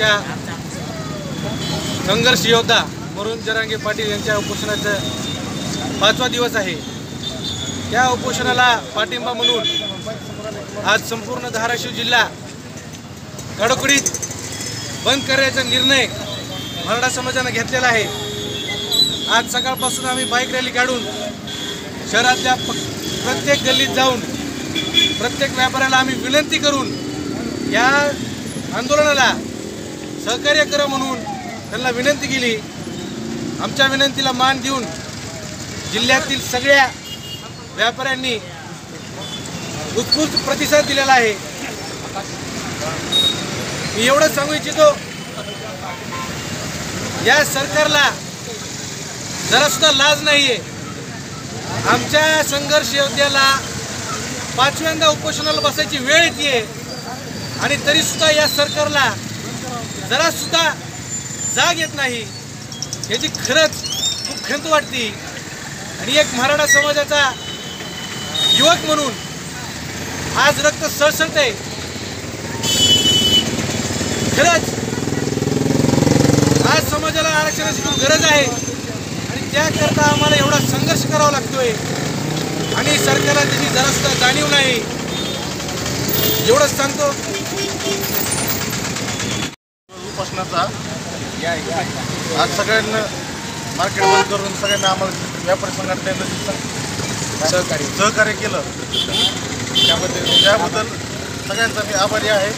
समाजाच्या संघर्ष योद्धा मनोज जरांगे पाटील यांच्या उपोषणाचा 5वा दिवस आहे। त्या उपोषणाला पाठिंबा म्हणून आज संपूर्ण धाराशिव जिल्हा कडकडीत बंद करण्याचा निर्णय मराठा समाजाने घेतलेला आहे। आज सकाळपासून आम्ही बाईक रॅली काढून शहरातल्या प्रत्येक गल्लीत जाऊन प्रत्येक व्यापाऱ्याला आम्ही विनंती करून या आंदोलनाला सहकार्य करा म्हणून त्यांना विनंती केली। आमच्या विनंतीला मान देऊन जिल्ह्यातील सगळ्या व्यापाऱ्यांनी उत्स्फूर्त प्रतिसाद दिलेला आहे। मी एवढंच सांगू इच्छितो, या सरकारला जरा सुद्धा लाज नाहीये। आमच्या संघर्ष योद्ध्याला 5व्यांदा उपोषणाला बसायची वेळ येते आणि तरी सुद्धा या सरकारला जरा सुद्धा जाग येत नाही। याची खरंच खूप खंत वाटते आणि एक मराठा समाजाचा युवक म्हणून आज रक्त सळसळतंय। खरंच आज समाजाला आरक्षणाची खूप गरज आहे आणि त्याकरता आम्हाला एवढा संघर्ष करावा लागतोय आणि सरकारला त्याची जरा सुद्धा जाणीव नाही। एवढंच सांगतो। उपोषणाचा आज सगळ्यांना मार्केट बंद करून सगळ्यांना आम्हाला व्यापारी संघटनेनं सहकार्य केलं, त्याबद्दल सगळ्यांचा मी आभारी आहे।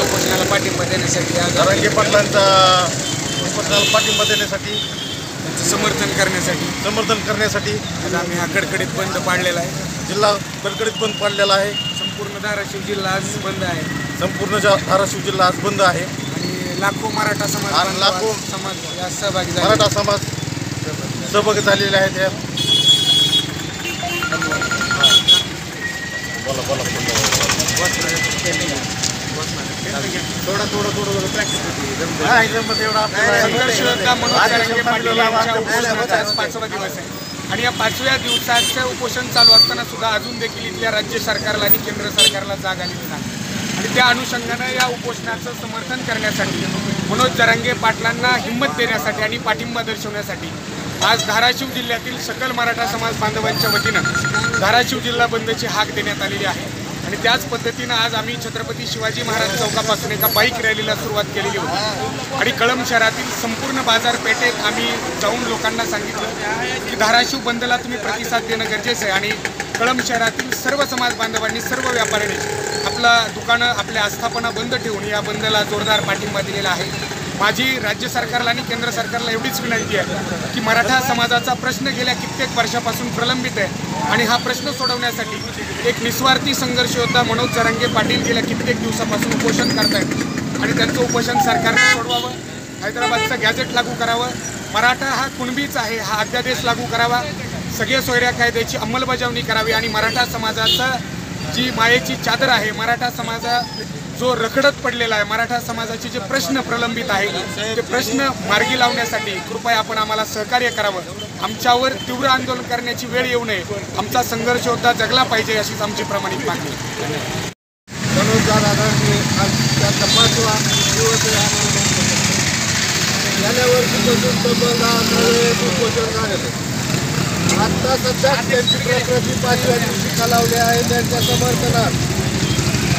उपोषणाला पाठिंबा देण्यासाठी जरांगे पाटलांचा उपोषणाला पाठिंबा देण्यासाठी समर्थन करण्यासाठी आज आम्ही हा कडकडीत बंद पाडलेला आहे। जिल्हा कडकडीत बंद पाडलेला आहे। संपूर्ण धाराशिव जिल्हा आज बंद आहे। संपूर्ण धाराशिव जिल्हा आज बंद आहे आणि लाखो मराठा समाज या सहभागी झाले। मराठा समाज सहभागी झालेले आहेत। यात संघर्ष योद्धा मनोज जरांगे पाटील यांच्या उपोषणाचा आज 5वा दिवस आहे आणि या 5व्या दिवसाचं उपोषण चालू असताना सुद्धा अजून देखील इथल्या राज्य सरकारला आणि केंद्र सरकारला जाग आलेली नाही आणि त्या अनुषंगानं या उपोषणाचं समर्थन करण्यासाठी मनोज जरांगे पाटलांना हिंमत देण्यासाठी आणि पाठिंबा दर्शवण्यासाठी आज धाराशिव जिल्ह्यातील सकल मराठा समाज बांधवांच्या वतीनं धाराशिव जिल्हा बंदची हाक देण्यात आलेली आहे आणि त्याच पद्धतीनं आज आम्ही छत्रपती शिवाजी महाराज चौकापासून एका बाईक रॅलीला सुरुवात केलेली होती आणि कळंब शहरातील संपूर्ण बाजारपेठेत आम्ही जाऊन लोकांना सांगितलं की धाराशिव बंदला तुम्ही प्रतिसाद देणं गरजेचं आहे आणि कळंब शहरातील सर्व समाज बांधवांनी सर्व व्यापाऱ्यांनी आपला दुकानं आपल्या आस्थापना बंद ठेवून या बंदला जोरदार पाठिंबा दिलेला आहे। माझी राज्य सरकारला आणि केंद्र सरकारला एवढीच विनंती आहे की मराठा समाजाचा प्रश्न गेल्या कित्येक वर्षापासून प्रलंबित आहे आणि हा प्रश्न सोडवण्यासाठी एक निस्वार्थी संघर्ष योद्धा मनोज जरांगे पाटील गेल्या कित्येक दिवसापासून उपोषण करतायत आणि त्यांचं उपोषण सरकारने सोडवावं, हैदराबादचं गॅझेट लागू करावं, मराठा हा कुणबीच आहे हा अध्यादेश लागू करावा, सगळे सोयऱ्या कायद्याची अंमलबजावणी करावी आणि मराठा समाजाचा जी मायेची चादर आहे, मराठा समाजा जो रखडत पडलेला आहे, मराठा समाजाचे जे प्रश्न प्रलंबित आहे ते प्रश्न मार्गी लावण्यासाठी कृपया आपण आम्हाला सहकार्य करावं। आमच्यावर तीव्र आंदोलन करण्याची वेळ येऊ नये, आमचा संघर्ष योद्धा जगला पाहिजे अशीच आमची प्रामाणिक मागणी आहे। मनोज दादांनी आज त्यांचा 5वा दिवस गेल्या वर्षीपासून तब्बल 10 उपोषण झालेलं। आता सध्या त्यांची प्रकृती 5व्या दिवशी खालावली आहे। त्यांच्या समर्थनात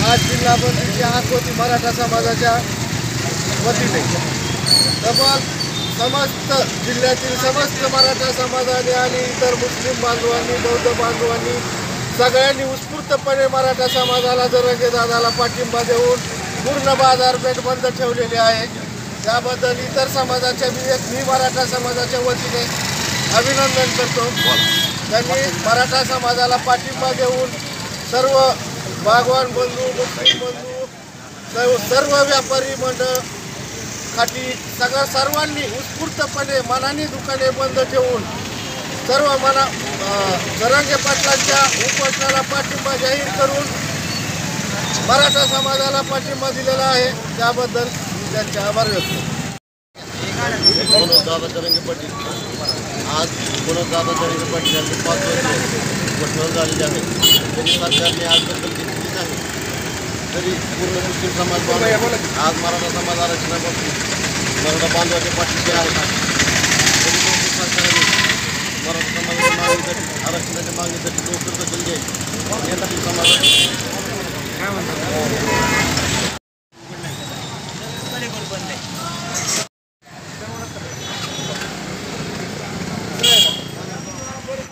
आज जिल्हा बंदची हाक होती मराठा समाजाच्या वतीने। तब्बल समस्त जिल्ह्यातील समस्त मराठा समाजाने आणि इतर मुस्लिम बांधवांनी बौद्ध बांधवांनी सगळ्यांनी उत्स्फूर्तपणे मराठा समाजाला जरांगे दादाला पाठिंबा देऊन पूर्ण बाजारपेठ बंद ठेवलेली आहे। त्याबद्दल इतर समाजाच्या मी मराठा समाजाच्या वतीने अभिनंदन करतो। त्यांनी मराठा समाजाला पाठिंबा देऊन सर्व बागवान बंधू मुस्लिम बंधू सर्व व्यापारी मंडळ खाटी सर्वांनी उत्स्फूर्तपणे मनाने दुकाने बंद ठेवून सर्व जरांगे पाटलांच्या उपोषणाला पाठिंबा जाहीर करून मराठा समाजाला पाठिंबा दिलेला आहे। त्याबद्दल त्यांचे आभार व्यक्त करतो। मनोज दादा जरांगे पाटील आज मनोज दादा जरांगे पाटील यांचे 5 वर्ष उपोषण झालेले आहे। त्यांनी सरकारने आज बंद केलेली नाही। तरी पूर्ण मुस्लिम समाज बांधव आज मराठा समाज आरक्षणाबाबतीत मराठा बांधवाच्या पाठीशी आहे. तरी देखील सरकारने मराठा समाजाच्या मागणीसाठी आरक्षणाच्या मागणीसाठी लवकर दखल घ्यावी. यासाठी समाज